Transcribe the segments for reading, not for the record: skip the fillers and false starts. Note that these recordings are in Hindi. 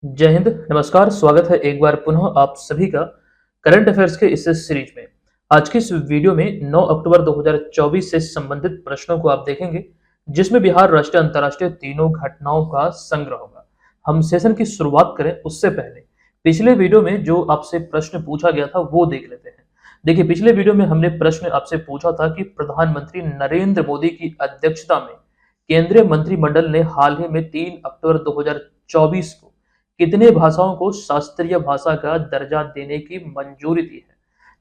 जय हिंद, नमस्कार। स्वागत है एक बार पुनः आप सभी का करंट अफेयर्स के इस सीरीज में। आज की इस वीडियो में 9 अक्टूबर 2024 से संबंधित प्रश्नों को आप देखेंगे, जिसमें बिहार राष्ट्रीय अंतर्राष्ट्रीय तीनों घटनाओं का संग्रह होगा। हम सेशन की शुरुआत करें उससे पहले पिछले वीडियो में जो आपसे प्रश्न पूछा गया था वो देख लेते हैं। देखिए, पिछले वीडियो में हमने प्रश्न आपसे पूछा था कि प्रधानमंत्री नरेंद्र मोदी की अध्यक्षता में केंद्रीय मंत्रिमंडल ने हाल ही में 3 अक्टूबर 2024 को कितने भाषाओं को शास्त्रीय भाषा का दर्जा देने की मंजूरी दी है।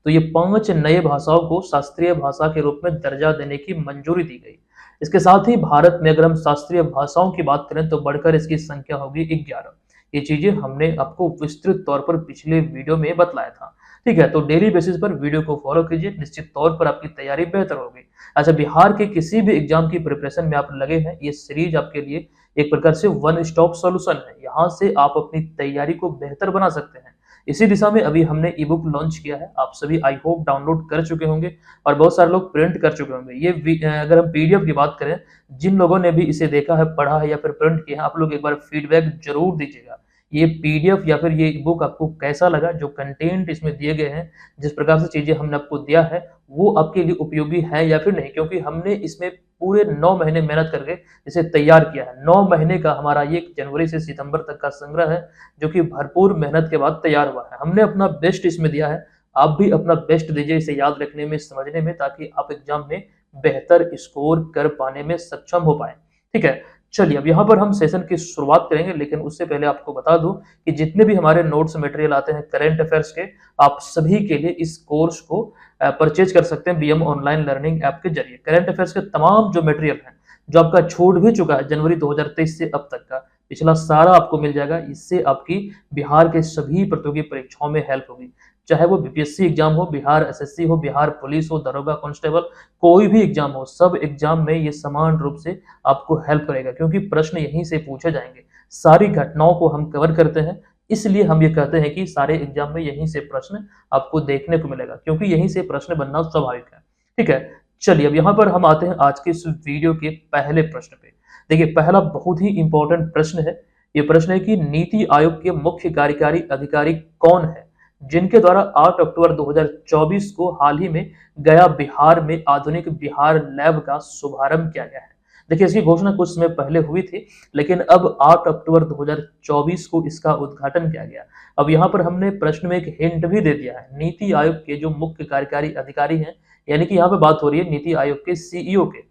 तो ये 5 नए भाषाओं को शास्त्रीय भाषा के रूप में दर्जा देने की मंजूरी दी गई। इसके साथ ही भारत में अगर हम शास्त्रीय भाषाओं की बात करें तो बढ़कर इसकी संख्या होगी 11। ये चीजें हमने आपको विस्तृत तौर पर पिछले वीडियो में बतलाया था। ठीक है, तो डेली बेसिस पर वीडियो को फॉलो कीजिए, निश्चित तौर पर आपकी तैयारी बेहतर होगी। अच्छा, बिहार के किसी भी एग्जाम की प्रिपरेशन में आप लगे हैं, ये सीरीज आपके लिए एक प्रकार से वन स्टॉप सॉल्यूशन है। यहाँ से आप अपनी तैयारी को बेहतर बना सकते हैं। इसी दिशा में अभी हमने ई बुक लॉन्च किया है, आप सभी आई होप डाउनलोड कर चुके होंगे और बहुत सारे लोग प्रिंट कर चुके होंगे। अगर हम पीडीएफ की बात करें, जिन लोगों ने भी इसे देखा है, पढ़ा है या फिर प्रिंट किया है, आप लोग एक बार फीडबैक जरूर दीजिएगा। ये पीडीएफ या फिर ये बुक आपको कैसा लगा, जो कंटेंट इसमें दिए गए हैं, जिस प्रकार से चीजें हमने आपको दिया है, वो आपके लिए उपयोगी है या फिर नहीं, क्योंकि हमने इसमें पूरे 9 महीने मेहनत करके इसे तैयार किया है। 9 महीने का हमारा ये जनवरी से सितंबर तक का संग्रह है, जो कि भरपूर मेहनत के बाद तैयार हुआ है। हमने अपना बेस्ट इसमें दिया है, आप भी अपना बेस्ट दीजिए इसे याद रखने में, समझने में, ताकि आप एग्जाम में बेहतर स्कोर कर पाने में सक्षम हो पाए। ठीक है, चलिए अब यहाँ पर हम सेशन की शुरुआत करेंगे, लेकिन उससे पहले आपको बता दूं कि जितने भी हमारे नोट्स मटेरियल आते हैं करंट अफेयर्स के, आप सभी के लिए इस कोर्स को परचेज कर सकते हैं बीएम ऑनलाइन लर्निंग ऐप के जरिए। करंट अफेयर्स के तमाम जो मटेरियल है, जो आपका छूट भी चुका है जनवरी 2023 से अब तक का, पिछला सारा आपको मिल जाएगा। इससे आपकी बिहार के सभी प्रतियोगी परीक्षाओं में हेल्प होगी, चाहे वो बीपीएससी एग्जाम हो, बिहार एसएससी हो, बिहार पुलिस हो, दरोगा कांस्टेबल, कोई भी एग्जाम हो, सब एग्जाम में ये समान रूप से आपको हेल्प करेगा, क्योंकि प्रश्न यहीं से पूछे जाएंगे। सारी घटनाओं को हम कवर करते हैं, इसलिए हम ये कहते हैं कि सारे एग्जाम में यहीं से प्रश्न आपको देखने को मिलेगा, क्योंकि यहीं से प्रश्न बनना स्वाभाविक है। ठीक है, चलिए अब यहाँ पर हम आते हैं आज के इस वीडियो के पहले प्रश्न पे। देखिए, पहला बहुत ही इंपॉर्टेंट प्रश्न है। ये प्रश्न है कि नीति आयोग के मुख्य कार्यकारी अधिकारी कौन है, जिनके द्वारा 8 अक्टूबर 2024 को हाल ही में गया बिहार में आधुनिक बिहार लैब का शुभारंभ किया गया है। देखिए, इसकी घोषणा कुछ समय पहले हुई थी, लेकिन अब 8 अक्टूबर 2024 को इसका उद्घाटन किया गया। अब यहाँ पर हमने प्रश्न में एक हिंट भी दे दिया है। नीति आयोग के जो मुख्य कार्यकारी अधिकारी हैं, यानी कि यहाँ पे बात हो रही है नीति आयोग के सीईओ के।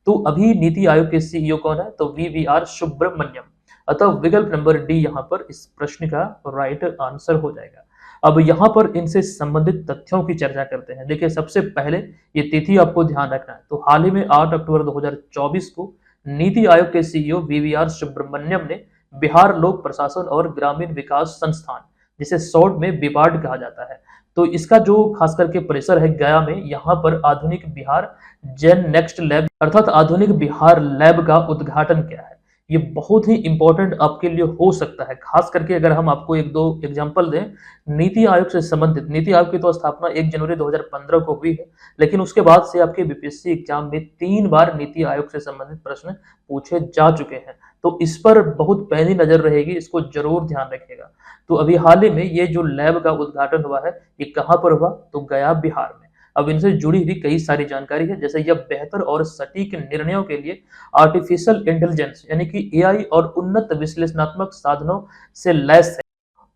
तो अभी नीति आयोग के सीईओ कौन है? तो वीवीआर सुब्रमण्यम। अतः विकल्प नंबर डी यहाँ पर इस प्रश्न का राइट आंसर हो जाएगा। अब यहाँ पर इनसे संबंधित तथ्यों की चर्चा करते हैं। देखिए, सबसे पहले ये तिथि आपको ध्यान रखना है। तो हाल ही में 8 अक्टूबर 2024 को नीति आयोग के सीईओ वीवीआर सुब्रमण्यम ने बिहार लोक प्रशासन और ग्रामीण विकास संस्थान, जिसे शॉर्ट में बिबार्ड कहा जाता है, तो इसका जो खास करके परिसर है गया में, यहाँ पर आधुनिक बिहार जेन नेक्स्ट लैब अर्थात आधुनिक बिहार लैब का उद्घाटन किया है। ये बहुत ही इंपॉर्टेंट आपके लिए हो सकता है, खास करके अगर हम आपको एक दो एग्जांपल दें नीति आयोग से संबंधित। नीति आयोग की तो स्थापना 1 जनवरी 2015 को हुई है, लेकिन उसके बाद से आपके बीपीएससी एग्जाम में 3 बार नीति आयोग से संबंधित प्रश्न पूछे जा चुके हैं। तो इस पर बहुत पैनी नजर रहेगी, इसको जरूर ध्यान रखिएगा। तो अभी हाल ही में ये जो लैब का उद्घाटन हुआ है, ये कहाँ पर हुआ? तो गया बिहार में। अब इनसे जुड़ी हुई कई सारी जानकारी है, जैसे यह बेहतर और सटीक निर्णयों के लिए आर्टिफिशियल इंटेलिजेंस यानी कि एआई और उन्नत विश्लेषणात्मक साधनों से लैस है,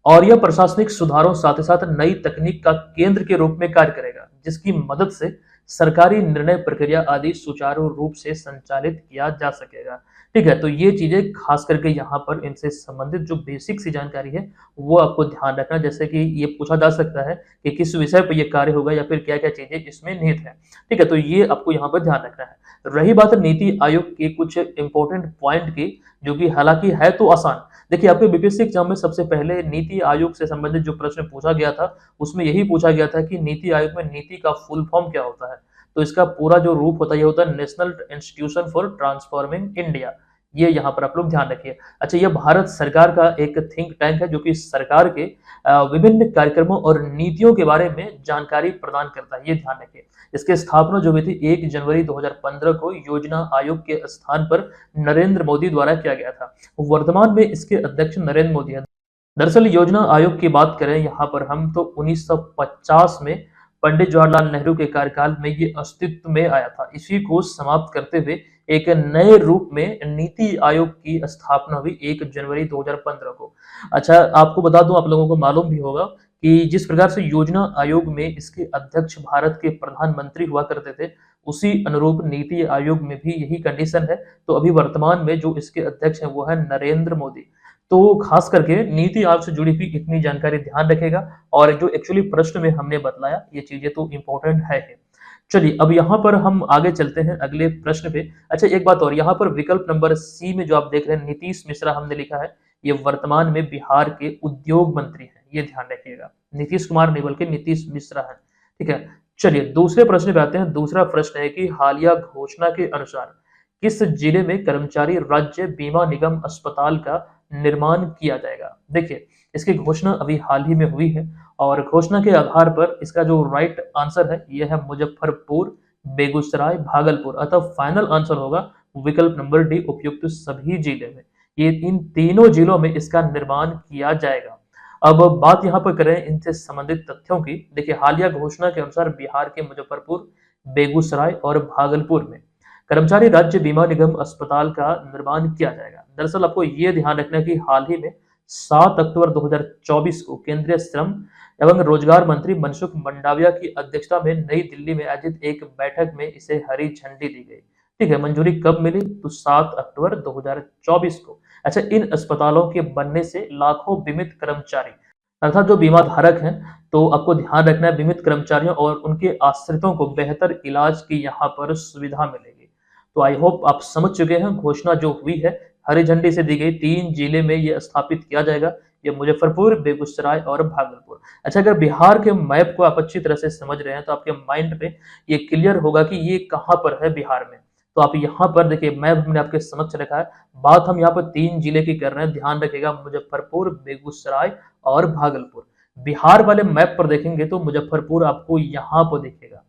और यह प्रशासनिक सुधारों साथ ही साथ नई तकनीक का केंद्र के रूप में कार्य करेगा, जिसकी मदद से सरकारी निर्णय प्रक्रिया आदि सुचारू रूप से संचालित किया जा सकेगा। ठीक है, तो ये चीजें खास करके यहाँ पर इनसे संबंधित जो बेसिक सी जानकारी है वो आपको ध्यान रखना। जैसे कि ये पूछा जा सकता है कि किस विषय पर ये कार्य होगा या फिर क्या क्या चीजें इसमें निहित है। ठीक है, तो ये आपको यहाँ पर ध्यान रखना है। रही बात नीति आयोग के कुछ इंपॉर्टेंट पॉइंट की, जो कि हालांकि है तो आसान। देखिए, आपके बीपीएससी एग्जाम में सबसे पहले नीति आयोग से संबंधित जो प्रश्न पूछा गया था, उसमें यही पूछा गया था कि नीति आयोग में नीति का फुल फॉर्म क्या होता है। तो इसका पूरा जो रूप होता है, ये होता है national institution for transforming India. ये यहाँ पर आप लोग ध्यान रखिए। अच्छा, ये भारत सरकार का एक थिंक टैंक है, जो कि सरकार के विभिन्न कार्यक्रमों और नीतियों के बारे में जानकारी प्रदान करता है, ये ध्यान रखिए। इसकी स्थापना जो हुई थी 1 जनवरी 2015 को योजना आयोग के स्थान पर नरेंद्र मोदी द्वारा किया गया था। वर्तमान में इसके अध्यक्ष नरेंद्र मोदी है। दरअसल योजना आयोग की बात करें यहाँ पर हम तो 1950 में पंडित जवाहरलाल नेहरू के कार्यकाल में ये अस्तित्व में आया था। इसी को समाप्त करते हुए एक नए रूप में नीति आयोग की स्थापना हुई 1 जनवरी 2015 को। अच्छा, आपको बता दूं, आप लोगों को मालूम भी होगा कि जिस प्रकार से योजना आयोग में इसके अध्यक्ष भारत के प्रधानमंत्री हुआ करते थे, उसी अनुरूप नीति आयोग में भी यही कंडीशन है। तो अभी वर्तमान में जो इसके अध्यक्ष हैं वो है नरेंद्र मोदी। तो खास करके नीति आयोग से जुड़ी हुई इतनी जानकारी ध्यान रखेगा, और जो एक्चुअली प्रश्न में हमने बतलाया ये चीजें तो इम्पोर्टेंट है ही। चलिए अब यहाँ पर हम आगे चलते हैं अगले प्रश्न पे। अच्छा, एक बात और, यहाँ पर विकल्प नंबर सी में जो आप देख रहे हैं नीतीश मिश्रा हमने लिखा है, ये वर्तमान में बिहार के उद्योग मंत्री हैं, ये ध्यान रखिएगा। नीतीश कुमार नहीं बल्कि नीतीश मिश्रा है, ठीक है। चलिए दूसरे प्रश्न पे आते हैं। दूसरा प्रश्न है कि हालिया घोषणा के अनुसार किस जिले में कर्मचारी राज्य बीमा निगम अस्पताल का निर्माण किया जाएगा। देखिए, इसकी घोषणा अभी हाल ही में हुई है, और घोषणा के आधार पर इसका जो राइट आंसर है ये है मुजफ्फरपुर, बेगूसराय, भागलपुर। अतः फाइनल आंसर होगा विकल्प नंबर डी, उपयुक्त सभी जिले में। ये इन तीनों जिलों में इसका निर्माण किया जाएगा। अब बात यहाँ पर करें इनसे संबंधित तथ्यों की। देखिए, हालिया घोषणा के अनुसार बिहार के मुजफ्फरपुर, बेगूसराय और भागलपुर में कर्मचारी राज्य बीमा निगम अस्पताल का निर्माण किया जाएगा। दरअसल आपको ये ध्यान रखना है कि हाल ही में 7 अक्टूबर 2024 को केंद्रीय श्रम एवं रोजगार मंत्री मनसुख मंडाविया की अध्यक्षता में नई दिल्ली में आयोजित एक बैठक में इसे हरी झंडी दी गई। ठीक है, मंजूरी कब मिली? तो 7 अक्टूबर 2024 को। अच्छा, इन अस्पतालों के बनने से लाखों बीमित कर्मचारी अर्थात जो बीमा धारक हैं, तो आपको ध्यान रखना है बीमित कर्मचारियों और उनके आश्रितों को बेहतर इलाज की यहाँ पर सुविधा मिलेगी। तो आई होप आप समझ चुके हैं। घोषणा जो हुई है हरी झंडी से दी गई, 3 जिले में ये स्थापित किया जाएगा, ये मुजफ्फरपुर, बेगूसराय और भागलपुर। अच्छा, अगर बिहार के मैप को आप अच्छी तरह से समझ रहे हैं तो आपके माइंड पे ये क्लियर होगा कि ये कहाँ पर है बिहार में। तो आप यहाँ पर देखिए, मैप हमने आपके समक्ष रखा है। बात हम यहाँ पर 3 जिले की कर रहे हैं, ध्यान रखिएगा, मुजफ्फरपुर, बेगूसराय और भागलपुर। बिहार वाले मैप पर देखेंगे तो मुजफ्फरपुर आपको यहाँ पर दिखेगा,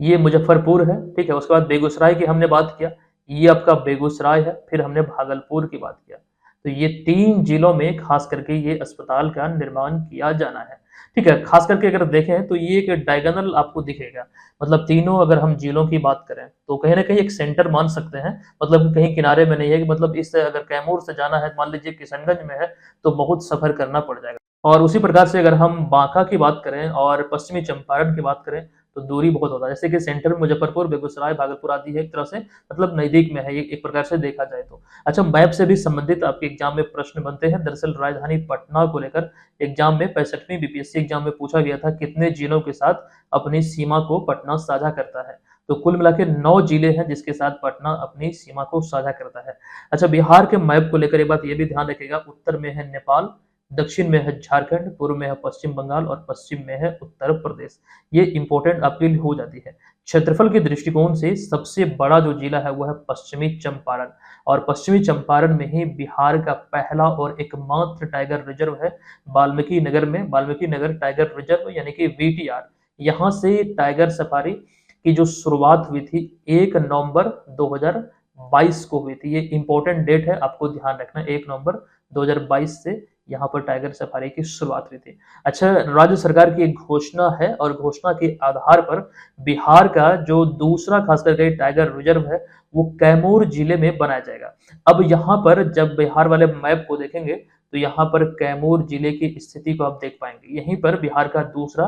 ये मुजफ्फरपुर है, ठीक है। उसके बाद बेगूसराय की हमने बात किया, ये आपका बेगूसराय है। फिर हमने भागलपुर की बात किया। तो ये 3 जिलों में खास करके ये अस्पताल का निर्माण किया जाना है, ठीक है। खास करके अगर देखें तो ये एक डायगोनल आपको दिखेगा, मतलब तीनों अगर हम जिलों की बात करें तो कहीं ना कहीं एक सेंटर मान सकते हैं, मतलब कहीं किनारे में नहीं है कि मतलब इस अगर कैमूर से जाना है, मान लीजिए किशनगंज में है, तो बहुत सफर करना पड़ जाएगा। और उसी प्रकार से अगर हम बांका की बात करें और पश्चिमी चंपारण की बात करें तो दूरी बहुत होता है। जैसे कि सेंटर में मुजफ्फरपुर, बेगूसराय, भागलपुर आदि है, एक तरह से मतलब नजदीक में है ये एक प्रकार से देखा जाए तो। अच्छा, मैप से भी संबंधित आपके एग्जाम में प्रश्न बनते हैं। दरअसल राजधानी पटना को लेकर एग्जाम में 65वीं बीपीएससी एग्जाम में पूछा गया था कितने जिलों के साथ अपनी सीमा को पटना साझा करता है। तो कुल मिला के 9 जिले हैं जिसके साथ पटना अपनी सीमा को साझा करता है। अच्छा, बिहार के मैप को लेकर एक बात ये भी ध्यान रखिएगा, उत्तर में है नेपाल, दक्षिण में है झारखंड, पूर्व में है पश्चिम बंगाल और पश्चिम में है उत्तर प्रदेश। ये इंपॉर्टेंट आपके लिए हो जाती है। क्षेत्रफल के दृष्टिकोण से सबसे बड़ा जो जिला है वो है पश्चिमी चंपारण, और पश्चिमी चंपारण में ही बिहार का पहला और एकमात्र टाइगर रिजर्व है वाल्मीकि नगर में। वाल्मीकि नगर टाइगर रिजर्व यानी कि वीटीआर, यहाँ से टाइगर सफारी की जो शुरुआत हुई थी 1 नवंबर 2022 को हुई थी। ये इंपॉर्टेंट डेट है, आपको ध्यान रखना, 1 नवंबर 2022 से यहाँ पर टाइगर सफारी की शुरुआत हुई थी। अच्छा, राज्य सरकार की एक घोषणा है और घोषणा के आधार पर बिहार का जो दूसरा खास करके टाइगर रिजर्व है वो कैमूर जिले में बनाया जाएगा। अब यहाँ पर जब बिहार वाले मैप को देखेंगे तो यहाँ पर कैमूर जिले की स्थिति को आप देख पाएंगे। यहीं पर बिहार का दूसरा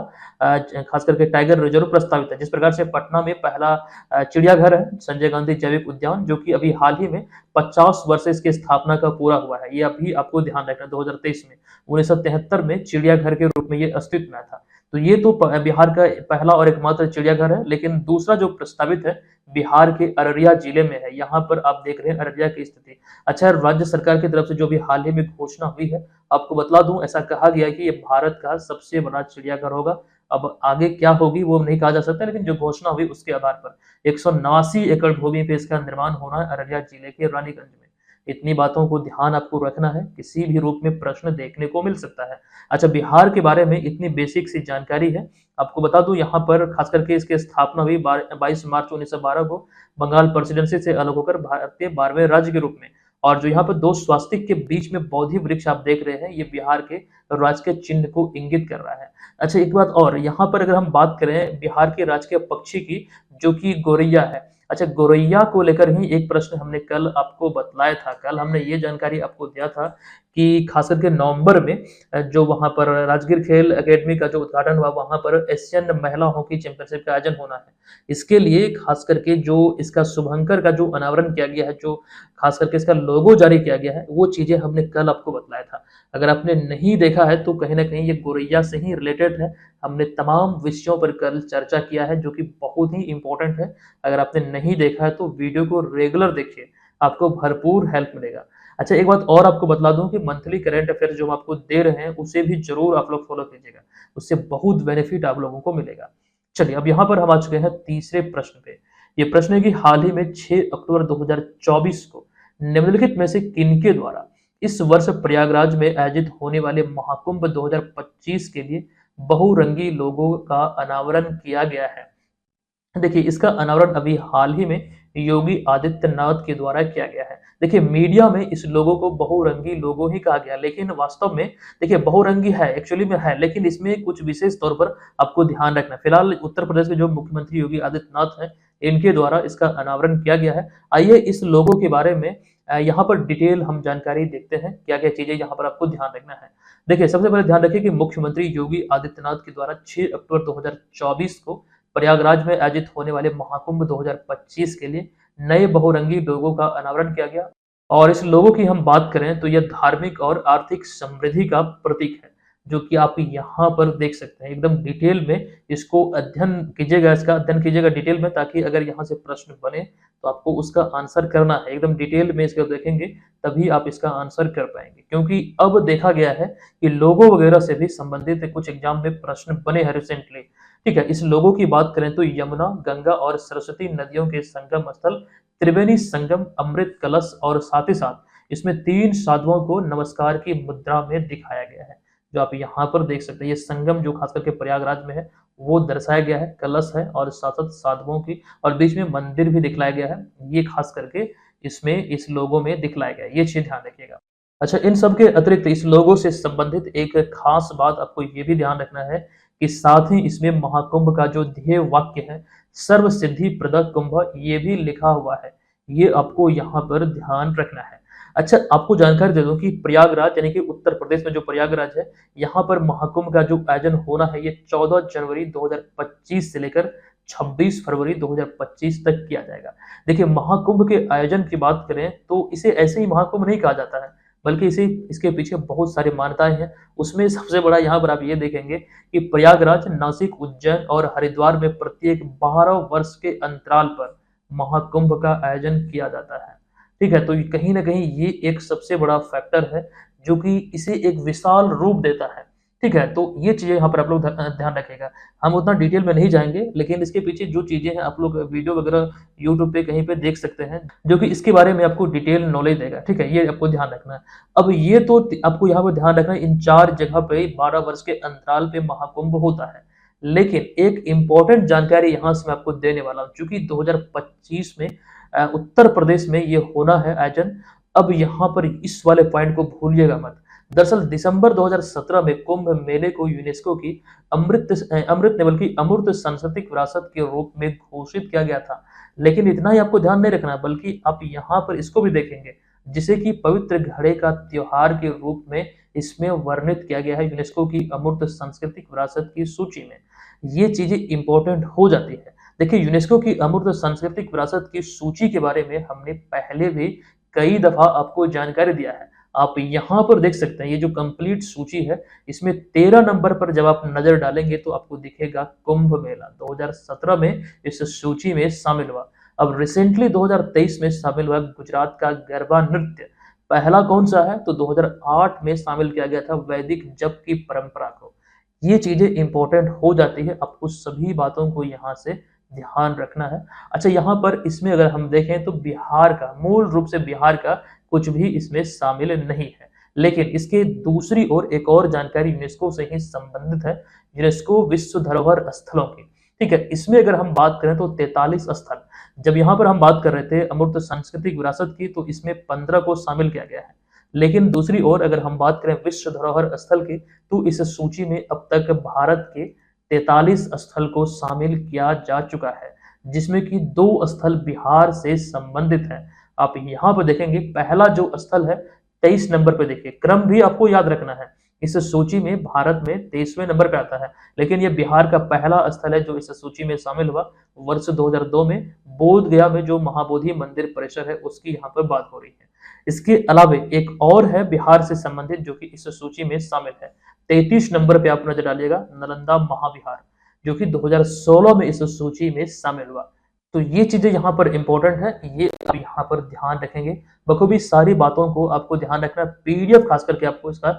खास करके टाइगर रिजर्व प्रस्तावित है। जिस प्रकार से पटना में पहला चिड़ियाघर है संजय गांधी जैविक उद्यान, जो कि अभी हाल ही में 50 वर्ष से इसकी स्थापना का पूरा हुआ है। ये अभी आपको ध्यान रखना, 2023 में 1973 में चिड़ियाघर के रूप में ये अस्तित्व में था। तो ये तो बिहार का पहला और एकमात्र चिड़ियाघर है। लेकिन दूसरा जो प्रस्तावित है बिहार के अररिया जिले में है। यहाँ पर आप देख रहे हैं अररिया की स्थिति। अच्छा, राज्य सरकार की तरफ से जो भी हाल ही में घोषणा हुई है, आपको बतला दूं, ऐसा कहा गया है कि ये भारत का सबसे बड़ा चिड़ियाघर होगा। अब आगे क्या होगी वो नहीं कहा जा सकता, लेकिन जो घोषणा हुई उसके आधार पर 189 एकड़ भूमि पे इसका निर्माण होना है अररिया जिले के रानीगंज में। इतनी बातों को ध्यान आपको रखना है, किसी भी रूप में प्रश्न देखने को मिल सकता है। अच्छा, बिहार के बारे में इतनी बेसिक सी जानकारी है। आपको बता दूं, यहाँ पर खास करके इसकी स्थापना हुई 22 मार्च 1912 को बंगाल प्रेसिडेंसी से अलग होकर भारत के 12वें राज्य के रूप में, और जो यहाँ पर दो स्वास्तिक के बीच में बोधि वृक्ष आप देख रहे हैं, ये बिहार के राजकीय चिन्ह को इंगित कर रहा है। अच्छा, एक बात और, यहाँ पर अगर हम बात करें बिहार के राजकीय पक्षी की, जो कि गौरैया है। अच्छा, गौरैया को लेकर ही एक प्रश्न हमने कल आपको बतलाया था। कल हमने ये जानकारी आपको दिया था कि खास करके नवंबर में जो वहाँ पर राजगीर खेल अकेडमी का जो उद्घाटन हुआ, वहाँ पर एशियन महिला हॉकी चैंपियनशिप का आयोजन होना है। इसके लिए खास करके जो इसका शुभंकर का जो अनावरण किया गया है, जो खास करके इसका लोगो जारी किया गया है, वो चीजें हमने कल आपको बतलाया था। अगर आपने नहीं देखा है तो कहीं ना कहीं ये गौरैया से ही रिलेटेड है। हमने तमाम विषयों पर कल चर्चा किया है, जो कि बहुत ही इंपॉर्टेंट है। अगर आपने नहीं देखा है तो वीडियो को रेगुलर देखिए, आपको भरपूर हेल्प मिलेगा। अच्छा, एक बात और आपको बतला दूं कि मंथली करंट अफेयर जो हम आपको दे रहे हैं, उसे भी जरूर आप लोग फॉलो कीजिएगा। उससे बहुत बेनिफिट आप लोगों को मिलेगा। चलिए, अब यहाँ पर हम आ चुके हैं तीसरे प्रश्न पे। ये प्रश्न है कि हाल ही में 6 अक्टूबर 2024 को निम्नलिखित में से किनके द्वारा इस वर्ष प्रयागराज में आयोजित होने वाले महाकुंभ 2025 के लिए बहुरंगी लोगों का अनावरण किया गया है। देखिए, इसका अनावरण अभी हाल ही में योगी आदित्यनाथ के द्वारा किया गया है। देखिए, मीडिया में इस लोगो को बहुरंगी लोगो ही कहा गया, लेकिन वास्तव में देखिए बहुरंगी है, एक्चुअली में है, लेकिन इसमें कुछ विशेष तौर पर आपको ध्यान रखना है। फिलहाल उत्तर प्रदेश के जो मुख्यमंत्री योगी आदित्यनाथ हैं, इनके द्वारा इसका अनावरण किया गया है। आइए इस लोगो के बारे में यहाँ पर डिटेल हम जानकारी देखते हैं, क्या क्या चीजें यहाँ पर आपको ध्यान रखना है। देखिए, सबसे पहले ध्यान रखिए कि मुख्यमंत्री योगी आदित्यनाथ के द्वारा 6 अक्टूबर 2024 को प्रयागराज में आयोजित होने वाले महाकुंभ 2025 के लिए नए बहुरंगी लोगों का अनावरण किया गया। और इस लोगों की हम बात करें तो यह धार्मिक और आर्थिक समृद्धि का प्रतीक है, जो कि आप यहाँ पर देख सकते हैं। एकदम डिटेल में इसको अध्ययन कीजिएगा, इसका अध्ययन कीजिएगा डिटेल में, ताकि अगर यहाँ से प्रश्न बने तो आपको उसका आंसर करना है। एकदम डिटेल में इसको देखेंगे तभी आप इसका आंसर कर पाएंगे, क्योंकि अब देखा गया है कि लोगो वगैरह से भी संबंधित कुछ एग्जाम में प्रश्न बने हैं रिसेंटली। ठीक है, इस लोगों की बात करें तो यमुना, गंगा और सरस्वती नदियों के संगम स्थल त्रिवेणी संगम, अमृत कलश और साथ ही साथ इसमें 3 साधुओं को नमस्कार की मुद्रा में दिखाया गया है, जो आप यहाँ पर देख सकते हैं। ये संगम जो खास करके प्रयागराज में है वो दर्शाया गया है, कलश है और साथ साथ साधुओं की, और बीच में मंदिर भी दिखलाया गया है। ये खास करके इसमें इस लोगो में दिखलाया गया है, ये चीज ध्यान रखिएगा। अच्छा, इन सब के अतिरिक्त इस लोगो से संबंधित एक खास बात आपको ये भी ध्यान रखना है कि साथ ही इसमें महाकुंभ का जो ध्येय वाक्य है, सर्व सिद्धि प्रद कुंभ, ये भी लिखा हुआ है। ये आपको यहाँ पर ध्यान रखना है। अच्छा, आपको जानकारी दे दूं कि प्रयागराज यानी कि उत्तर प्रदेश में जो प्रयागराज है, यहाँ पर महाकुंभ का जो आयोजन होना है, ये 14 जनवरी 2025 से लेकर 26 फरवरी 2025 तक किया जाएगा। देखिए, महाकुंभ के आयोजन की बात करें तो इसे ऐसे ही महाकुंभ नहीं कहा जाता है, बल्कि इसे इसके पीछे बहुत सारी मान्यताएं हैं। उसमें सबसे बड़ा यहाँ पर आप ये देखेंगे कि प्रयागराज, नासिक, उज्जैन और हरिद्वार में प्रत्येक 12 वर्ष के अंतराल पर महाकुंभ का आयोजन किया जाता है। ठीक है, तो कहीं ना कहीं ये एक सबसे बड़ा फैक्टर है, जो कि इसे एक विशाल रूप देता है। ठीक है, तो ये चीजें यहाँ पर आप लोग ध्यान रखिएगा। हम उतना डिटेल में नहीं जाएंगे, लेकिन इसके पीछे जो चीजें हैं आप लोग वीडियो वगैरह यूट्यूब पे कहीं पे देख सकते हैं, जो कि इसके बारे में आपको डिटेल नॉलेज देगा। ठीक है, ये आपको ध्यान रखना है। अब ये तो आपको यहाँ पर ध्यान रखना है, इन 4 जगह पे 12 वर्ष के अंतराल पे महाकुंभ होता है। लेकिन एक इंपॉर्टेंट जानकारी यहाँ से मैं आपको देने वाला हूँ, चूंकि 2025 में उत्तर प्रदेश में ये होना है आयोजन। अब यहाँ पर इस वाले पॉइंट को भूलिएगा मत। दरअसल दिसंबर 2017 में कुंभ मेले को यूनेस्को की अमृत ने बल्कि अमूर्त सांस्कृतिक विरासत के रूप में घोषित किया गया था। लेकिन इतना ही आपको ध्यान नहीं रखना, बल्कि आप यहाँ पर इसको भी देखेंगे, जिसे कि पवित्र घड़े का त्योहार के रूप में इसमें वर्णित किया गया है यूनेस्को की अमूर्त सांस्कृतिक विरासत की सूची में। ये चीजें इंपॉर्टेंट हो जाती है। देखिए, यूनेस्को की अमूर्त सांस्कृतिक विरासत की सूची के बारे में हमने पहले भी कई दफा आपको जानकारी दिया है। आप यहाँ पर देख सकते हैं, ये जो कंप्लीट सूची है, इसमें 13 नंबर पर जब आप नजर डालेंगे तो आपको दिखेगा कुंभ मेला 2017 में इस सूची में शामिल हुआ। अब रिसेंटली 2023 में शामिल हुआ गुजरात का गरबा नृत्य। पहला कौन सा है तो 2008 में शामिल किया गया था वैदिक जप की परंपरा को। ये चीजें इंपॉर्टेंट हो जाती है, आपको सभी बातों को यहाँ से ध्यान रखना है। अच्छा, यहाँ पर इसमें अगर हम देखें तो बिहार का, मूल रूप से बिहार का कुछ भी इसमें शामिल नहीं है। लेकिन इसके दूसरी ओर एक और जानकारी यूनेस्को से ही संबंधित है, यूनेस्को विश्व धरोहर स्थलों की। ठीक है, इसमें अगर हम बात करें तो 43 स्थल, जब यहाँ पर हम बात कर रहे थे अमूर्त सांस्कृतिक विरासत की, तो इसमें 15 को शामिल किया गया है। लेकिन दूसरी ओर अगर हम बात करें विश्व धरोहर स्थल की, तो इस सूची में अब तक भारत के 43 स्थल को शामिल किया जा चुका है, जिसमें कि 2 स्थल बिहार से संबंधित हैं। आप यहाँ पर देखेंगे पहला जो स्थल है 23 नंबर पे, देखिए क्रम भी आपको याद रखना है। इस सूची में भारत में 23वें नंबर पे आता है, लेकिन ये बिहार का पहला स्थल है जो इस सूची में शामिल हुआ। वर्ष 2002 में बोध गया में जो महाबोधि मंदिर परिसर है उसकी यहाँ पर बात हो रही है। इसके अलावा एक और है बिहार से संबंधित जो कि इस सूची में शामिल है। 33 नंबर पे आप नजर डालिएगा, नालंदा महाविहार, जो कि 2016 में इस सूची में शामिल हुआ। तो ये चीजें यहाँ पर इंपॉर्टेंट है, ये आप यहाँ पर ध्यान रखेंगे। बखूबी सारी बातों को आपको ध्यान रखना, पीडीएफ खास करके आपको इसका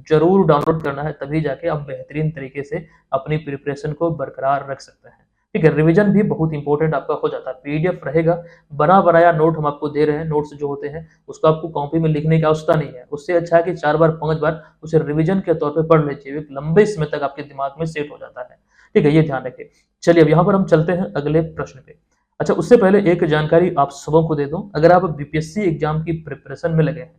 जरूर डाउनलोड करना है, तभी जाके आप बेहतरीन तरीके से अपनी प्रिपरेशन को बरकरार रख सकते हैं। ठीक है, रिवीजन भी बहुत इंपॉर्टेंट आपका हो जाता है। पीडीएफ रहेगा, बना बनाया नोट हम आपको दे रहे हैं। नोट्स जो होते हैं उसको आपको कॉपी में लिखने की आवश्यकता नहीं है, उससे अच्छा है कि 4 बार 5 बार उसे रिवीजन के तौर पर पढ़ लीजिए, एक लंबे समय तक आपके दिमाग में सेट हो जाता है। ठीक है, ये ध्यान रखिए। चलिए अब यहाँ पर हम चलते हैं अगले प्रश्न पे। अच्छा, उससे पहले एक जानकारी आप सबों को दे दूं, अगर आप बीपीएससी एग्जाम की प्रिपरेशन में लगे हैं,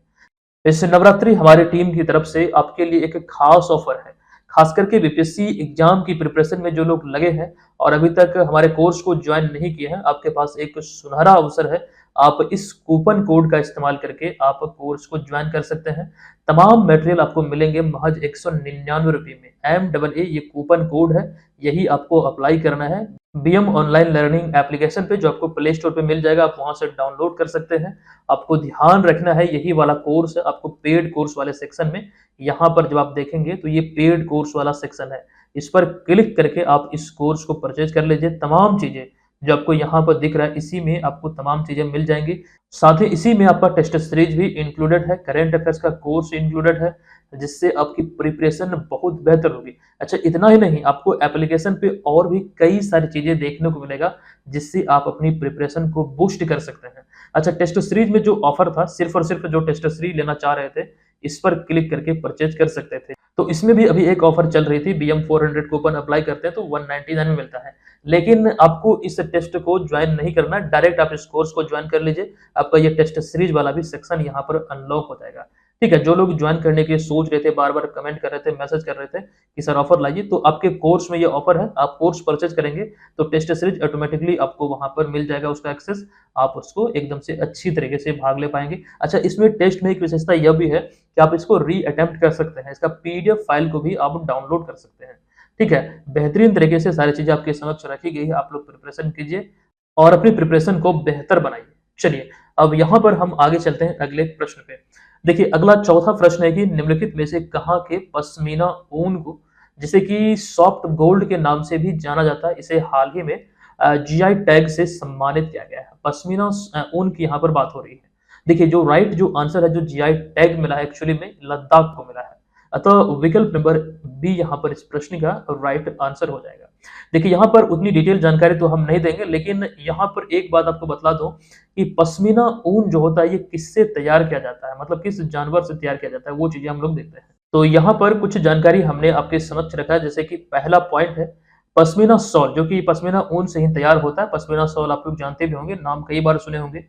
इस नवरात्रि हमारी टीम की तरफ से आपके लिए एक खास ऑफर है। खास करके बीपीएससी एग्जाम की प्रिपरेशन में जो लोग लगे हैं और अभी तक हमारे कोर्स को ज्वाइन नहीं किए हैं, आपके पास एक सुनहरा अवसर है। आप इस कूपन कोड का इस्तेमाल करके आप कोर्स को ज्वाइन कर सकते हैं। तमाम मटेरियल आपको मिलेंगे महज 199 रुपये में। MAA ये कूपन कोड है, यही आपको अप्लाई करना है बीएम ऑनलाइन लर्निंग एप्लीकेशन पे, जो आपको प्ले स्टोर पे मिल जाएगा, आप वहां से डाउनलोड कर सकते हैं। आपको ध्यान रखना है यही वाला कोर्स है, आपको पेड कोर्स वाले सेक्शन में, यहाँ पर जब आप देखेंगे तो ये पेड कोर्स वाला सेक्शन है, इस पर क्लिक करके आप इस कोर्स को परचेज कर लीजिए। तमाम चीजें जो आपको यहाँ पर दिख रहा है इसी में आपको तमाम चीजें मिल जाएंगी। साथ ही इसी में आपका टेस्ट सीरीज भी इंक्लूडेड है, करंट अफेयर्स का कोर्स इंक्लूडेड है, जिससे आपकी प्रिपरेशन बहुत बेहतर होगी। अच्छा, इतना ही नहीं, आपको एप्लीकेशन पे और भी कई सारी चीजें देखने को मिलेगा, जिससे आप अपनी प्रिपरेशन को बूस्ट कर सकते हैं। अच्छा, टेस्ट सीरीज में जो ऑफर था, सिर्फ और सिर्फ जो टेस्ट सीरीज लेना चाह रहे थे इस पर क्लिक करके परचेज कर सकते थे। तो इसमें भी अभी एक ऑफर चल रही थी, BM 400 कूपन अप्लाई करते हैं तो 199 में मिलता है। लेकिन आपको इस टेस्ट को ज्वाइन नहीं करना, डायरेक्ट आप इस कोर्स को ज्वाइन कर लीजिए, आपका ये टेस्ट सीरीज वाला भी सेक्शन यहाँ पर अनलॉक हो जाएगा। ठीक है, जो लोग ज्वाइन करने के सोच रहे थे, बार बार कमेंट कर रहे थे, मैसेज कर रहे थे कि सर ऑफर लाइए, तो आपके कोर्स में ये ऑफर है। आप कोर्स परचेज करेंगे तो टेस्ट सीरीज ऑटोमेटिकली आपको वहां पर मिल जाएगा, उसका एक्सेस, आप उसको एकदम से अच्छी तरीके से भाग ले पाएंगे। अच्छा, इसमें टेस्ट में एक विशेषता यह भी है कि आप इसको री अटेम्प्ट कर सकते हैं, इसका पीडीएफ फाइल को भी आप डाउनलोड कर सकते हैं। ठीक है, बेहतरीन तरीके से सारी चीजें आपके समक्ष रखी गई है, आप लोग प्रिपरेशन कीजिए और अपनी प्रिपरेशन को बेहतर बनाइए। चलिए अब यहाँ पर हम आगे चलते हैं अगले प्रश्न पे। देखिए, अगला चौथा प्रश्न है कि निम्नलिखित में से कहाँ के पश्मीना ऊन को, जिसे कि सॉफ्ट गोल्ड के नाम से भी जाना जाता है, इसे हाल ही में जीआई टैग से सम्मानित किया गया है। पश्मीना ऊन की यहाँ पर बात हो रही है। देखिए, जो आंसर है, जो जीआई टैग मिला है एक्चुअली में लद्दाख को मिला है, अतः विकल्प नंबर बी यहाँ पर इस प्रश्न का राइट आंसर हो जाएगा। देखिए, यहाँ पर उतनी डिटेल जानकारी तो हम नहीं देंगे, लेकिन यहाँ पर एक बात आपको बतला दूं कि पश्मीना ऊन जो होता है ये किससे तैयार किया जाता है, मतलब किस जानवर से तैयार किया जाता है, वो चीजें हम लोग देखते हैं। तो यहाँ पर कुछ जानकारी हमने आपके समक्ष रखा है, जैसे कि पहला पॉइंट है पश्मीना शॉल, जो कि पश्मीना ऊन से ही तैयार होता है। पश्मीना शॉल आप लोग जानते भी होंगे, नाम कई बार सुने होंगे।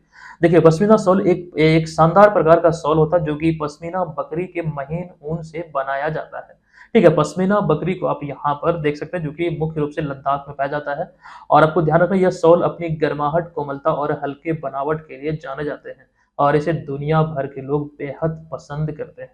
देखिए, पश्मीना शॉल एक शानदार प्रकार का शॉल होता है, जो कि पश्मीना बकरी के महीन ऊन से बनाया जाता है। ठीक है, पश्मीना बकरी को आप यहाँ पर देख सकते हैं, जो कि मुख्य रूप से लद्दाख में पाया जाता है। और आपको ध्यान रखना, यह शॉल अपनी गर्माहट, कोमलता और हल्के बनावट के लिए जाने जाते हैं और इसे दुनिया भर के लोग बेहद पसंद करते हैं।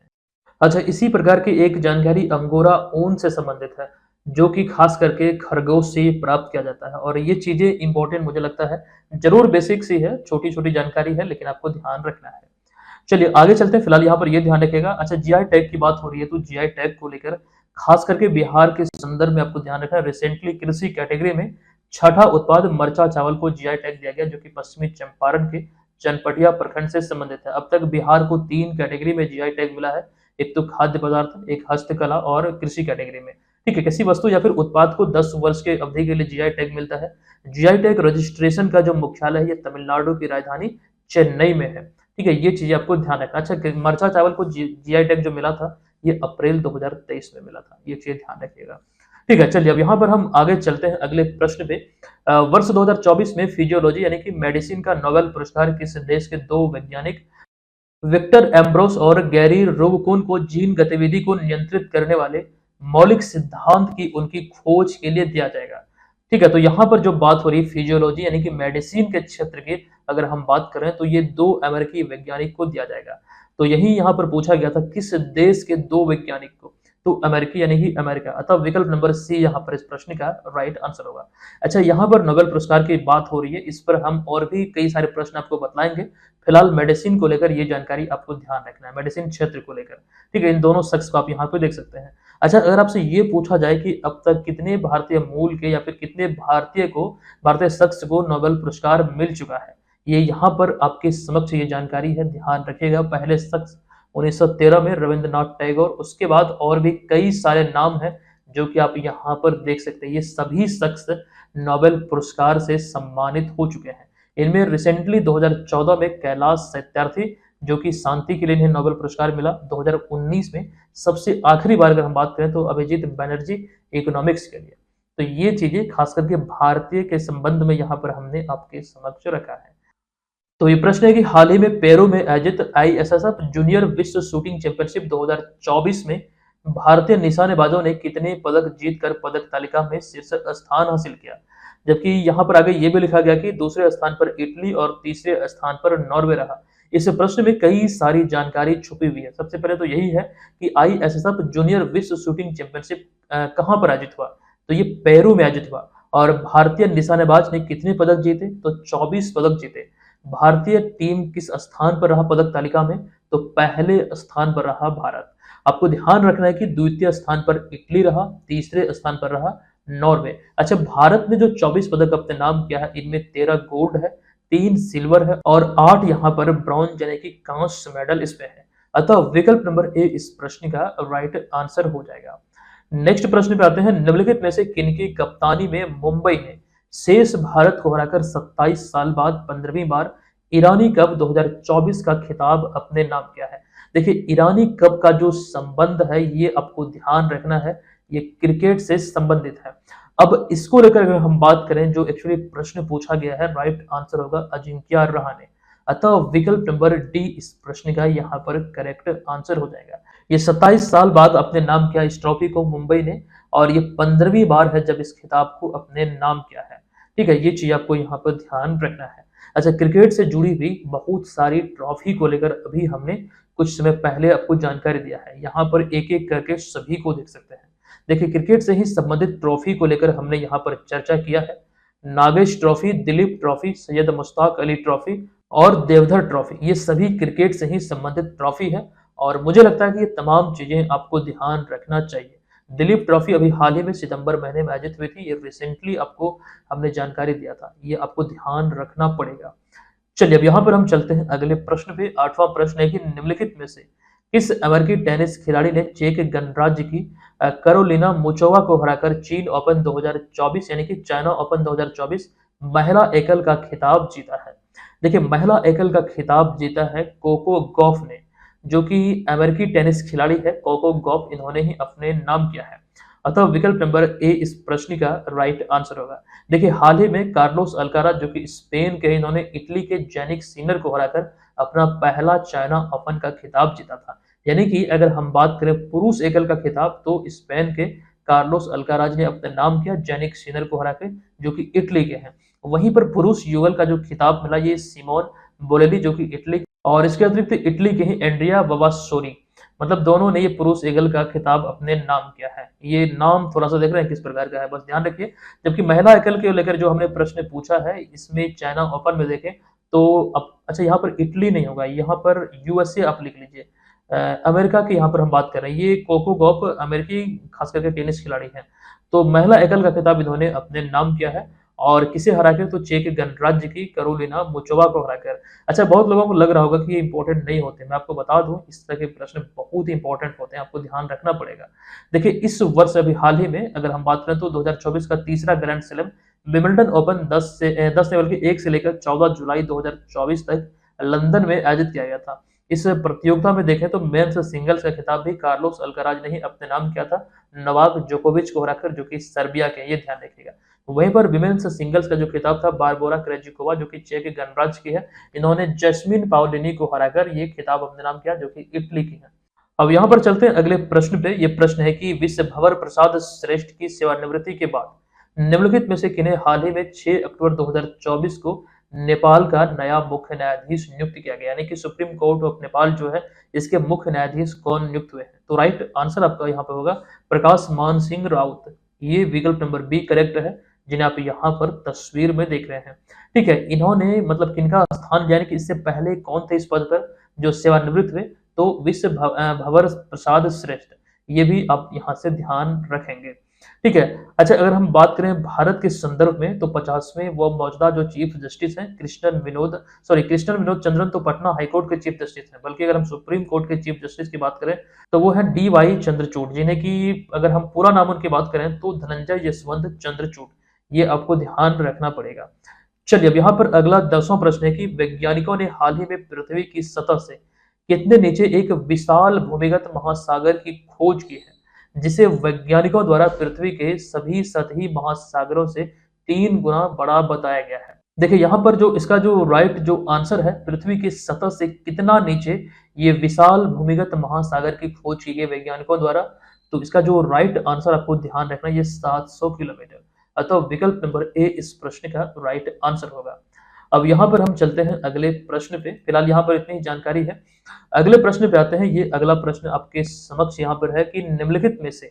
अच्छा, इसी प्रकार की एक जानकारी अंगोरा ऊन से संबंधित है, जो कि खास करके खरगोश से प्राप्त किया जाता है। और ये चीजें इंपॉर्टेंट मुझे लगता है, जरूर बेसिक सी है, छोटी छोटी जानकारी है, लेकिन आपको ध्यान रखना है। चलिए आगे चलते हैं, फिलहाल यहाँ पर ये ध्यान रखिएगा। अच्छा, जीआई टैग की बात हो रही है, तो जीआई टैग को लेकर खास करके बिहार के संदर्भ में आपको ध्यान रखना है। रिसेंटली कृषि कैटेगरी में छठा उत्पाद मरचा चावल को जीआई टैग दिया गया, जो कि पश्चिमी चंपारण के चनपटिया प्रखंड से संबंधित है। अब तक बिहार को 3 कैटेगरी में जीआई टैग मिला है, एक तो खाद्य पदार्थ, एक हस्तकला और कृषि कैटेगरी में। ठीक है, किसी वस्तु या फिर उत्पाद को 10 वर्ष के अवधि के लिए जीआई टैग मिलता है। जीआई टैग रजिस्ट्रेशन का जो मुख्यालय है ये तमिलनाडु की राजधानी चेन्नई में है। ठीक है, ये चीजें आपको ध्यान रखना। अच्छा, मरचा चावल को जीआई टैग जो मिला था ये अप्रैल 2023 में मिला था, ये चीज ध्यान रखिएगा। ठीक है, चलिए अब यहाँ पर हम आगे चलते हैं अगले प्रश्न पे। वर्ष 2024 में फिजियोलॉजी यानी कि मेडिसिन का नोबेल पुरस्कार किस देश के 2 वैज्ञानिक विक्टर एम्ब्रोस और गैरी रोबकोन को जीन गतिविधि को नियंत्रित करने वाले मौलिक सिद्धांत की उनकी खोज के लिए दिया जाएगा? ठीक है, तो यहाँ पर जो बात हो रही है फिजियोलॉजी यानी कि मेडिसिन के क्षेत्र की, अगर हम बात करें तो ये 2 अमेरिकी वैज्ञानिक को दिया जाएगा। तो यही यहाँ पर पूछा गया था किस देश के 2 वैज्ञानिक को, तो अमेरिकी यानी कि अमेरिका, अतः विकल्प नंबर सी यहाँ पर इस प्रश्न का राइट आंसर होगा। अच्छा, यहाँ पर नोबेल पुरस्कार की बात हो रही है, इस पर हम और भी कई सारे प्रश्न आपको बतलाएंगे। फिलहाल मेडिसिन को लेकर ये जानकारी आपको ध्यान रखना है, मेडिसिन क्षेत्र को लेकर। ठीक है, इन दोनों शख्स को आप यहाँ पे देख सकते हैं। अच्छा, अगर आपसे ये पूछा जाए कि अब तक कितने भारतीय मूल के या फिर कितने भारतीय शख्स को नोबेल पुरस्कार मिल चुका है, ये यहाँ पर आपके समक्ष ये जानकारी है, ध्यान रखिएगा। पहले शख्स 1913 में रविंद्रनाथ टैगोर, उसके बाद और भी कई सारे नाम हैं जो कि आप यहाँ पर देख सकते हैं। ये सभी शख्स नोबेल पुरस्कार से सम्मानित हो चुके हैं। इनमें रिसेंटली 2014 में कैलाश सत्यार्थी, जो कि शांति के लिए इन्हें नोबेल पुरस्कार मिला। 2019 में सबसे आखिरी बार अगर हम बात करें तो अभिजीत बनर्जी इकोनॉमिक्स के लिए। तो ये चीजें खास करके भारतीय के संबंध में यहाँ पर हमने आपके समक्ष रखा है। तो ये प्रश्न है कि हाल ही में पेरू में आयोजित आईएसएसएफ जूनियर विश्व शूटिंग चैंपियनशिप 2024 में भारतीय निशानेबाजों ने कितने पदक जीतकर पदक तालिका में शीर्ष स्थान हासिल किया? जबकि यहाँ पर आगे ये भी लिखा गया कि दूसरे स्थान पर इटली और तीसरे स्थान पर नॉर्वे रहा। इस प्रश्न में कई सारी जानकारी छुपी हुई है। सबसे पहले तो यही है कि आईएसएसएफ जूनियर विश्व शूटिंग चैंपियनशिप कहाँ पर आयोजित हुआ, तो ये पेरू में आयोजित हुआ। और भारतीय निशानेबाज ने कितने पदक जीते, तो 24 पदक जीते। भारतीय टीम किस स्थान पर रहा पदक तालिका में, तो पहले स्थान पर रहा भारत। आपको ध्यान रखना है कि द्वितीय स्थान पर इटली रहा, तीसरे स्थान पर रहा नॉर्वे। अच्छा, भारत ने जो 24 पदक अपने नाम किया है, इनमें 13 गोल्ड है, 3 सिल्वर है और 8 यहाँ पर ब्रॉन्ज यानी कि कांस्य मेडल इसमें है। अतः विकल्प नंबर ए इस प्रश्न का राइट आंसर हो जाएगा। नेक्स्ट प्रश्न पे आते हैं। निम्नलिखित में से किनकी कप्तानी में मुंबई ने शेष भारत को हराकर 27 साल बाद 15वीं बार ईरानी कप 2024 का खिताब अपने नाम किया है? देखिए, ईरानी कप का जो संबंध है ये आपको ध्यान रखना है, ये क्रिकेट से संबंधित है। अब इसको लेकर अगर हम बात करें, जो एक्चुअली प्रश्न पूछा गया है, राइट आंसर होगा अजिंक्य रहाणे। अतः विकल्प नंबर डी इस प्रश्न का यहाँ पर करेक्ट आंसर हो जाएगा। ये 27 साल बाद अपने नाम किया इस ट्रॉफी को मुंबई ने, और ये 15वीं बार है जब इस खिताब को अपने नाम किया है। ठीक है, ये चीज आपको यहाँ पर ध्यान रखना है। अच्छा, क्रिकेट से जुड़ी हुई बहुत सारी ट्रॉफी को लेकर अभी हमने कुछ समय पहले आपको जानकारी दिया है। यहाँ पर एक एक करके सभी को देख सकते हैं। देखिए, क्रिकेट से ही संबंधित ट्रॉफी को लेकर हमने यहाँ पर चर्चा किया है। Nagesh trophy, Dilip trophy, Syed Mushtaq Ali trophy और देवधर ट्रॉफी, ये सभी क्रिकेट से ही संबंधित ट्रॉफी है और मुझे लगता है कि ये तमाम चीजें आपको ध्यान रखना चाहिए। दिलीप ट्रॉफी अभी हाल ही में सितंबर महीने में आयोजित हुई थी, ये रिसेंटली आपको हमने जानकारी दिया था, ये आपको ध्यान रखना पड़ेगा। चलिए अब यहाँ पर हम चलते हैं अगले प्रश्न पे। 8वां प्रश्न है कि निम्नलिखित में से किस अमेरिकी टेनिस खिलाड़ी ने चेक गणराज्य की कैरोलिना मुचोवा को हराकर चीन ओपन 2024 यानी कि चाइना ओपन 2024 महिला एकल का खिताब जीता है? देखिए, महिला एकल का खिताब जीता है कोको गॉफ ने, जो कि अमेरिकी टेनिस खिलाड़ी है कोको गॉफ, इन्होंने ही अपने नाम किया है। अतः विकल्प नंबर ए इस प्रश्न का राइट आंसर होगा। देखिए, हाल ही में कार्लोस अल्काराज, जो कि स्पेन के, इन्होंने इटली के जैनिक सिनर को हराकर अपना पहला चाइना ओपन का खिताब जीता था। यानी कि अगर हम बात करें पुरुष एकल का खिताब, तो स्पेन के कार्लोस अल्काराज ने अपने नाम किया जैनिक सिनर को हराकर, जो कि इटली के हैं। वहीं पर पुरुष युगल का जो खिताब मिला ये सिमोन बोलेली, जो कि इटली, और इसके अतिरिक्त इटली के ही एंड्रिया बाबासोरी, मतलब दोनों ने ये पुरुष ईगल का खिताब अपने नाम किया है। ये नाम थोड़ा सा देख रहे हैं किस प्रकार का है, बस ध्यान रखिए। जबकि महिला एकल के लेकर जो हमने प्रश्न पूछा है, इसमें चाइना ओपन में देखें तो अब अच्छा यहाँ पर इटली नहीं होगा, यहाँ पर यूएसए आप लिख लीजिए। अमेरिका की यहाँ पर हम बात कर रहे हैं। ये कोको गॉफ अमेरिकी खास करके टेनिस खिलाड़ी हैं। तो महिला एकल का खिताब इन्होंने अपने नाम किया है, और किसे हराकर, तो चेक गणराज्य की कैरोलिना मुचोवा को हराकर। अच्छा, बहुत लोगों को लग रहा होगा कि ये इंपॉर्टेंट नहीं होते, मैं आपको बता दूं इस तरह के प्रश्न बहुत ही इंपॉर्टेंट होते हैं, आपको ध्यान रखना पड़ेगा। देखिए, इस वर्ष अभी हाल ही में अगर हम बात करें तो 2024 का तीसरा grand slam Wimbledon open 10 level के 1 से लेकर 14 जुलाई 2024 तक लंदन में आयोजित किया गया था। इस प्रतियोगिता में देखें तो मेंस सिंगल्स का खिताब भी कार्लोस अल्काराज ने ही अपने नाम किया था, नोवाक जोकोविच को हराकर, जो कि सर्बिया के हैं, ये ध्यान रखिएगा। वहीं पर विमेन्स सिंगल्स का जो खिताब था बारबोरा क्रेजिकोवा, जो कि चेक गणराज्य की है, इन्होंने जैस्मिन पाओलिनी को हराकर ये खिताब अपने नाम किया, जो कि इटली की है। अब यहाँ पर चलते हैं अगले प्रश्न पे। ये प्रश्न है कि विश्व भंवर प्रसाद श्रेष्ठ की सेवानिवृत्ति के बाद निम्नलिखित में से किन्हें हाल ही में 6 अक्टूबर 2024 को नेपाल का नया मुख्य न्यायाधीश नियुक्त किया गया, यानी कि सुप्रीम कोर्ट ऑफ नेपाल जो है इसके मुख्य न्यायाधीश कौन नियुक्त हुए हैं? तो राइट आंसर आपका यहाँ पे होगा प्रकाश मान सिंह राउत। ये विकल्प नंबर बी करेक्ट है, जिन्हें आप यहाँ पर तस्वीर में देख रहे हैं। ठीक है, इन्होंने मतलब किनका स्थान लिया, यानी कि इससे पहले कौन थे इस पद पर जो सेवानिवृत्त हुए? तो विश्व भंवर प्रसाद श्रेष्ठ, ये भी आप यहाँ से ध्यान रखेंगे। ठीक है। अच्छा, अगर हम बात करें भारत के संदर्भ में तो 50वें वो मौजूदा जो चीफ जस्टिस हैं कृष्णन विनोद चंद्रन तो पटना हाईकोर्ट के चीफ जस्टिस हैं, बल्कि अगर हम सुप्रीम कोर्ट के चीफ जस्टिस की बात करें तो वो है DY चंद्रचूड़, जिन्हें की अगर हम पूरा नाम उनकी बात करें तो धनंजय यशवंत चंद्रचूड़, ये आपको ध्यान रखना पड़ेगा। चलिए, अब यहाँ पर अगला 10वां प्रश्न है कि वैज्ञानिकों ने हाल ही में पृथ्वी की सतह से कितने नीचे एक विशाल भूमिगत महासागर की खोज की है, जिसे वैज्ञानिकों द्वारा पृथ्वी के सभी सतही महासागरों से 3 गुना बड़ा बताया गया है। देखिए यहाँ पर जो इसका जो राइट जो आंसर है, पृथ्वी की सतह से कितना नीचे ये विशाल भूमिगत महासागर की खोज की गई वैज्ञानिकों द्वारा, तो इसका जो राइट आंसर आपको ध्यान रखना ये 700 किलोमीटर, अतः विकल्प नंबर ए इस प्रश्न का राइट आंसर होगा। अब यहाँ पर हम चलते हैं अगले प्रश्न पे। फिलहाल यहाँ पर इतनी ही जानकारी है। अगले प्रश्न पे आते हैं। ये अगला प्रश्न आपके समक्ष यहाँ पर है कि निम्नलिखित में से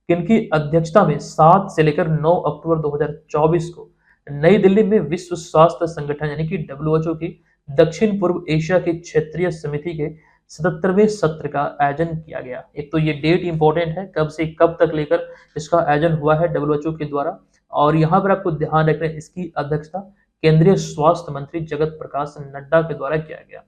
किनकी अध्यक्षता में 7 से लेकर 9 अक्टूबर 2024 को नई दिल्ली में विश्व स्वास्थ्य संगठन यानी कि WHO की दक्षिण पूर्व एशिया की क्षेत्रीय समिति के 77वें सत्र का आयोजन किया गया। एक तो ये डेट इंपॉर्टेंट है, कब से कब तक लेकर इसका आयोजन हुआ है WHO के द्वारा, और यहाँ पर आपको ध्यान रखना है इसकी अध्यक्षता केंद्रीय स्वास्थ्य मंत्री जगत प्रकाश नड्डा के द्वारा किया गया।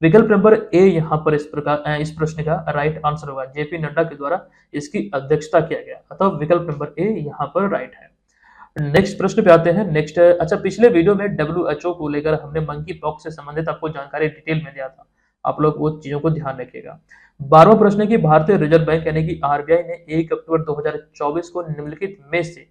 विकल्प नंबर ए यहाँ पर इस प्रश्न का राइट आंसर होगा, JP नड्डा के द्वारा इसकी अध्यक्षता किया गया, अतः विकल्प नंबर ए यहाँ पर राइट है। नेक्स्ट प्रश्न पे आते हैं। नेक्स्ट, अच्छा, पिछले वीडियो में WHO को लेकर हमने मंकी पॉक्स से संबंधित आपको जानकारी डिटेल में दिया था, आप लोग वो चीजों को ध्यान रखिएगा। 12वां प्रश्न है कि भारतीय रिजर्व बैंक यानी कि RBI ने 1 अक्टूबर 2024 को निम्नलिखित में से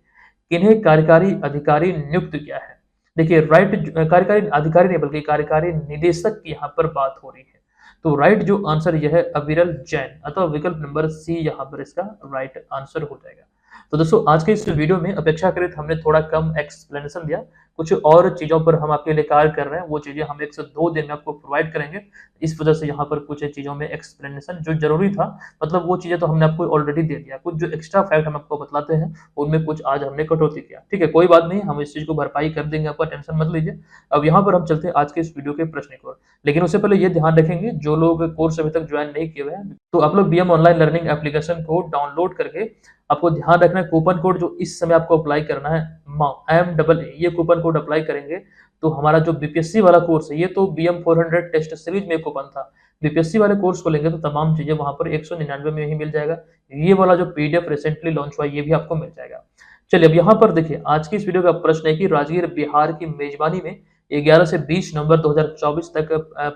किन्हें कार्यकारी अधिकारी नियुक्त किया है? देखिए, राइट कार्यकारी अधिकारी नहीं बल्कि कार्यकारी निदेशक की यहाँ पर बात हो रही है, तो राइट जो आंसर यह है अविरल जैन, अतः विकल्प नंबर सी यहाँ पर इसका राइट आंसर हो जाएगा। तो दोस्तों, आज के इस वीडियो में अपेक्षाकृत हमने थोड़ा कम एक्सप्लेनेशन दिया, कुछ और चीजों पर हम आपके लिए कार्य कर रहे हैं, वो चीजें हम 1 से 2 दिन में आपको प्रोवाइड करेंगे। इस वजह से यहाँ पर कुछ चीजों में एक्सप्लेनेशन जो जरूरी था, मतलब वो चीजें तो हमने आपको ऑलरेडी दे दिया, कुछ जो एक्स्ट्रा फैक्ट हम आपको बतलाते हैं उनमें कुछ आज हमने कटौती किया। ठीक है, कोई बात नहीं, हम इस चीज को भरपाई कर देंगे, आपका टेंशन मत लीजिए। अब यहाँ पर हम चलते हैं आज के इस वीडियो के प्रश्न की ओर, लेकिन उससे पहले ये ध्यान रखेंगे जो लोग कोर्स अभी तक ज्वाइन नहीं किए हुए हैं तो आप लोग BM ऑनलाइन लर्निंग एप्लीकेशन को डाउनलोड करके आपको ध्यान रखना है कूपन कोड जो इस समय आपको अप्लाई करना है MAA, ये कूपन कोड अप्लाई करेंगे तो हमारा जो BPSC वाला कोर्स है, ये तो BM 400 टेस्ट सीरीज में कूपन था, BPSC वाले कोर्स को लेंगे तो तमाम चीजें वहां पर 199 में ही मिल जाएगा। ये वाला जो PDF रिसेंटली लॉन्च हुआ ये भी आपको मिल जाएगा। चलिए, अब यहाँ पर देखिए, आज की इस वीडियो का प्रश्न है कि राजगीर बिहार की मेजबानी में 11 से 20 नवंबर 2024 तक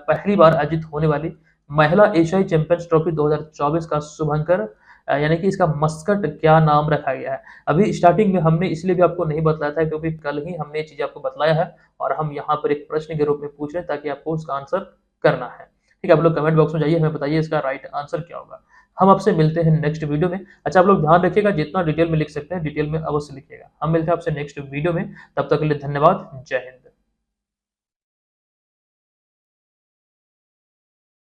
पहली बार आयोजित होने वाली महिला एशियाई चैंपियंस ट्रॉफी 2024 का शुभंकर यानी कि इसका मस्कट क्या नाम रखा गया है? अभी स्टार्टिंग में हमने इसलिए भी आपको नहीं बताया था क्योंकि कल ही हमने ये चीज आपको बतलाया है और हम यहाँ पर एक प्रश्न के रूप में पूछ रहे हैं ताकि आपको उसका आंसर करना है। ठीक है, आप लोग कमेंट बॉक्स में जाइए, हमें बताइए इसका राइट आंसर क्या होगा। हम आपसे मिलते हैं नेक्स्ट वीडियो में। अच्छा, आप लोग ध्यान रखिएगा, जितना डिटेल में लिख सकते हैं डिटेल में अवश्य लिखिएगा। हम मिलते हैं आपसे नेक्स्ट वीडियो में, तब तक के लिए धन्यवाद। जय हिंद।